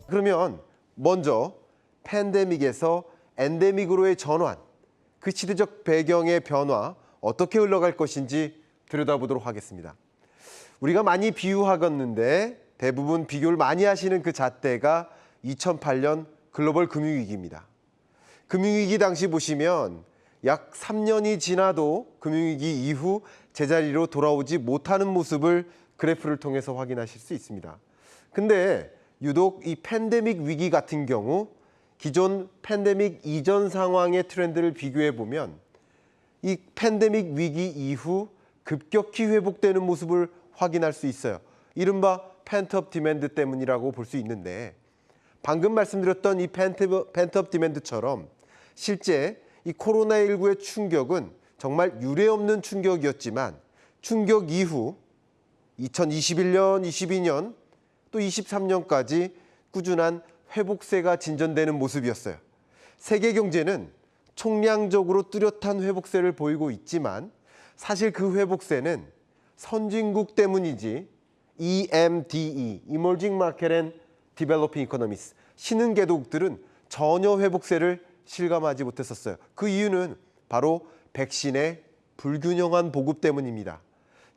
그러면 먼저 팬데믹에서 엔데믹으로의 전환, 그 시대적 배경의 변화 어떻게 흘러갈 것인지 들여다보도록 하겠습니다. 우리가 많이 비유하겠는데 대부분 비교를 많이 하시는 그 잣대가 2008년 글로벌 금융위기입니다. 금융위기 당시 보시면 약 3년이 지나도 금융위기 이후 제자리로 돌아오지 못하는 모습을 그래프를 통해서 확인하실 수 있습니다. 근데 유독 이 팬데믹 위기 같은 경우 기존 팬데믹 이전 상황의 트렌드를 비교해 보면 이 팬데믹 위기 이후 급격히 회복되는 모습을 확인할 수 있어요. 이른바 펜트업 디맨드 때문이라고 볼 수 있는데 방금 말씀드렸던 이 펜트업 디맨드처럼 실제 이 코로나19의 충격은 정말 유례없는 충격이었지만 충격 이후 2021년, 22년 또 23년까지 꾸준한 회복세가 진전되는 모습이었어요. 세계 경제는 총량적으로 뚜렷한 회복세를 보이고 있지만 사실 그 회복세는 선진국 때문이지 EMDE, Emerging Market and Developing Economies, 신흥개도국들은 전혀 회복세를 실감하지 못했었어요. 그 이유는 바로 백신의 불균형한 보급 때문입니다.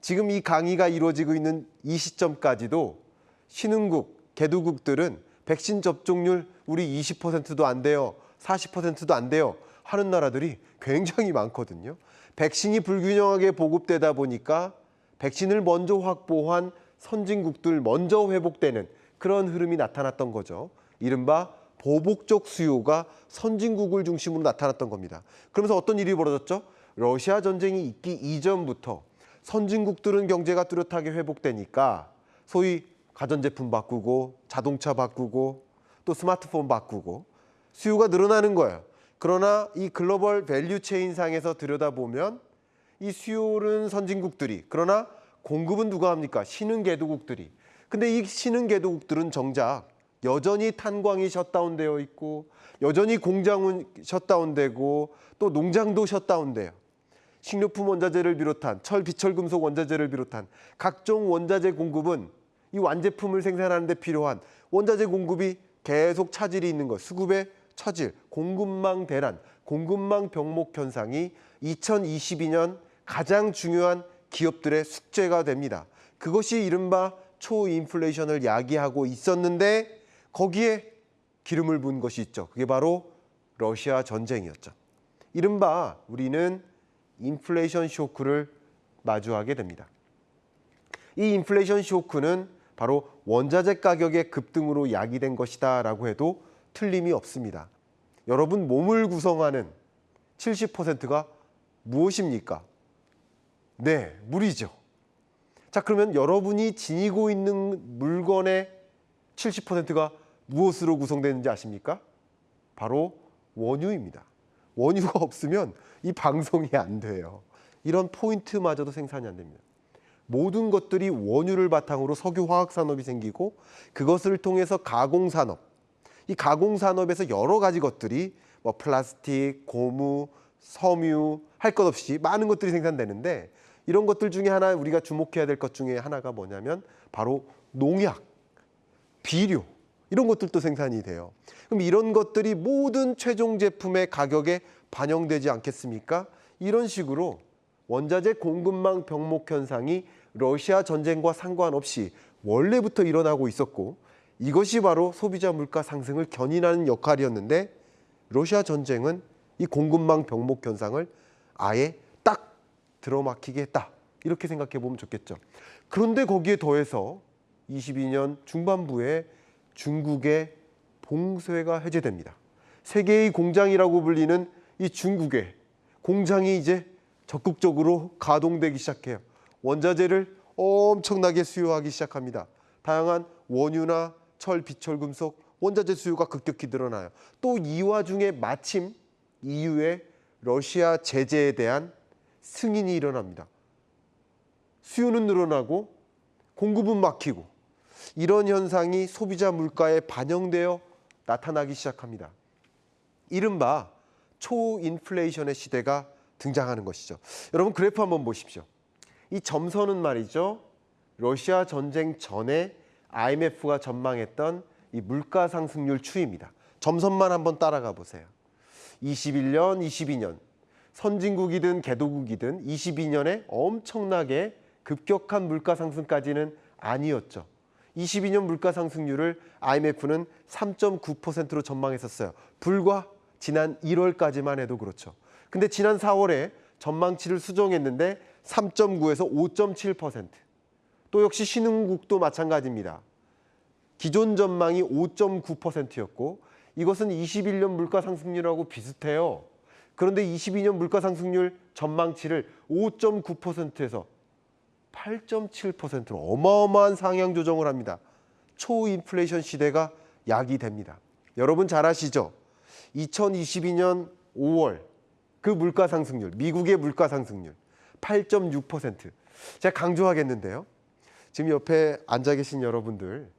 지금 이 강의가 이루어지고 있는 이 시점까지도 신흥국, 개도국들은 백신 접종률 우리 20%도 안 돼요, 40%도 안 돼요 하는 나라들이 굉장히 많거든요. 백신이 불균형하게 보급되다 보니까 백신을 먼저 확보한 선진국들 먼저 회복되는 그런 흐름이 나타났던 거죠. 이른바 보복적 수요가 선진국을 중심으로 나타났던 겁니다. 그러면서 어떤 일이 벌어졌죠? 러시아 전쟁이 있기 이전부터 선진국들은 경제가 뚜렷하게 회복되니까 소위 가전제품 바꾸고 자동차 바꾸고 또 스마트폰 바꾸고 수요가 늘어나는 거예요. 그러나 이 글로벌 밸류 체인상에서 들여다보면 이 수요는 선진국들이, 그러나 공급은 누가 합니까? 신흥개도국들이. 근데 이 신흥개도국들은 정작 여전히 탄광이 셧다운되어 있고 여전히 공장은 셧다운되고 또 농장도 셧다운돼요. 식료품 원자재를 비롯한 철, 비철, 금속 원자재를 비롯한 각종 원자재 공급은 이 완제품을 생산하는 데 필요한 원자재 공급이 계속 차질이 있는 것, 수급의 차질, 공급망 대란, 공급망 병목 현상이 2022년 가장 중요한 기업들의 숙제가 됩니다. 그것이 이른바 초인플레이션을 야기하고 있었는데 거기에 기름을 부은 것이 있죠. 그게 바로 러시아 전쟁이었죠. 이른바 우리는 인플레이션 쇼크를 마주하게 됩니다. 이 인플레이션 쇼크는 바로 원자재 가격의 급등으로 야기된 것이다 라고 해도 틀림이 없습니다. 여러분 몸을 구성하는 70%가 무엇입니까? 네, 물이죠. 자, 그러면 여러분이 지니고 있는 물건의 70%가 무엇으로 구성되는지 아십니까? 바로 원유입니다. 원유가 없으면 이 방송이 안 돼요. 이런 포인트마저도 생산이 안 됩니다. 모든 것들이 원유를 바탕으로 석유화학산업이 생기고 그것을 통해서 가공산업, 이 가공산업에서 여러 가지 것들이 뭐 플라스틱, 고무, 섬유 할 것 없이 많은 것들이 생산되는데 이런 것들 중에 하나 우리가 주목해야 될 것 중에 하나가 뭐냐면 바로 농약, 비료 이런 것들도 생산이 돼요. 그럼 이런 것들이 모든 최종 제품의 가격에 반영되지 않겠습니까? 이런 식으로 원자재 공급망 병목 현상이 러시아 전쟁과 상관없이 원래부터 일어나고 있었고 이것이 바로 소비자 물가 상승을 견인하는 역할이었는데 러시아 전쟁은 이 공급망 병목 현상을 아예 딱 들어막히게 했다. 이렇게 생각해 보면 좋겠죠. 그런데 거기에 더해서 22년 중반부에 중국의 봉쇄가 해제됩니다. 세계의 공장이라고 불리는 이 중국의 공장이 이제 적극적으로 가동되기 시작해요. 원자재를 엄청나게 수요하기 시작합니다. 다양한 원유나 철, 비철, 금속, 원자재 수요가 급격히 늘어나요. 또 이 와중에 마침 EU의 러시아 제재에 대한 승인이 일어납니다. 수요는 늘어나고 공급은 막히고 이런 현상이 소비자 물가에 반영되어 나타나기 시작합니다. 이른바 초인플레이션의 시대가 등장하는 것이죠. 여러분 그래프 한번 보십시오. 이 점선은 말이죠. 러시아 전쟁 전에 IMF가 전망했던 이 물가 상승률 추이입니다. 점선만 한번 따라가 보세요. 21년, 22년 선진국이든 개도국이든 22년에 엄청나게 급격한 물가 상승까지는 아니었죠. 22년 물가 상승률을 IMF는 3.9%로 전망했었어요. 불과 지난 1월까지만 해도 그렇죠. 근데 지난 4월에 전망치를 수정했는데 3.9에서 5.7%. 또 역시 신흥국도 마찬가지입니다. 기존 전망이 5.9%였고 이것은 21년 물가 상승률하고 비슷해요. 그런데 22년 물가 상승률 전망치를 5.9%에서 8.7%로 어마어마한 상향 조정을 합니다. 초인플레이션 시대가 야기됩니다. 여러분 잘 아시죠? 2022년 5월 그 물가 상승률, 미국의 물가 상승률 8.6%. 제가 강조하겠는데요. 지금 옆에 앉아 계신 여러분들,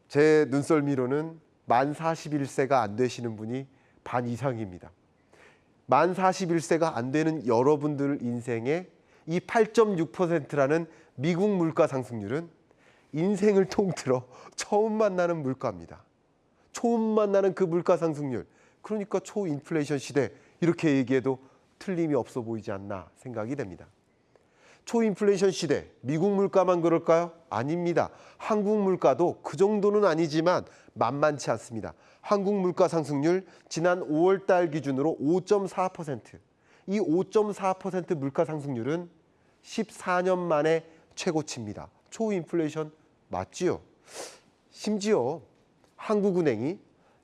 제 눈썰미로는 만 41세가 안 되시는 분이 반 이상입니다. 만 41세가 안 되는 여러분들 인생에 이 8.6%라는 미국 물가 상승률은 인생을 통틀어 처음 만나는 물가입니다. 처음 만나는 그 물가 상승률. 그러니까 초인플레이션 시대 이렇게 얘기해도 틀림이 없어 보이지 않나 생각이 됩니다. 초인플레이션 시대, 미국 물가만 그럴까요? 아닙니다. 한국 물가도 그 정도는 아니지만 만만치 않습니다. 한국 물가 상승률 지난 5월 달 기준으로 5.4%. 이 5.4% 물가 상승률은 14년 만에 최고치입니다. 초인플레이션 맞지요? 심지어 한국은행이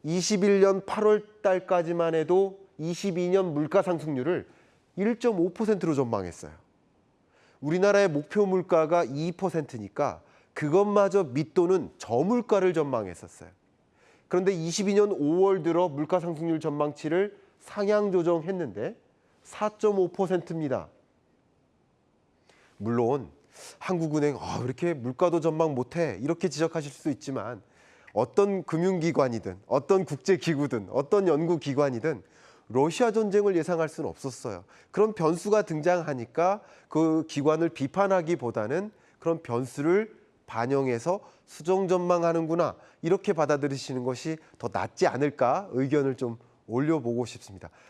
21년 8월 달까지만 해도 22년 물가 상승률을 1.5%로 전망했어요. 우리나라의 목표 물가가 2%니까 그것마저 밑도는 저물가를 전망했었어요. 그런데 22년 5월 들어 물가 상승률 전망치를 상향 조정했는데 4.5%입니다. 물론 한국은행 왜 이렇게 물가도 전망 못해 이렇게 지적하실 수 있지만 어떤 금융기관이든 어떤 국제기구든 어떤 연구기관이든 러시아 전쟁을 예상할 수는 없었어요. 그런 변수가 등장하니까 그 기관을 비판하기보다는 그런 변수를 반영해서 수정 전망하는구나 이렇게 받아들이시는 것이 더 낫지 않을까 의견을 좀 올려보고 싶습니다.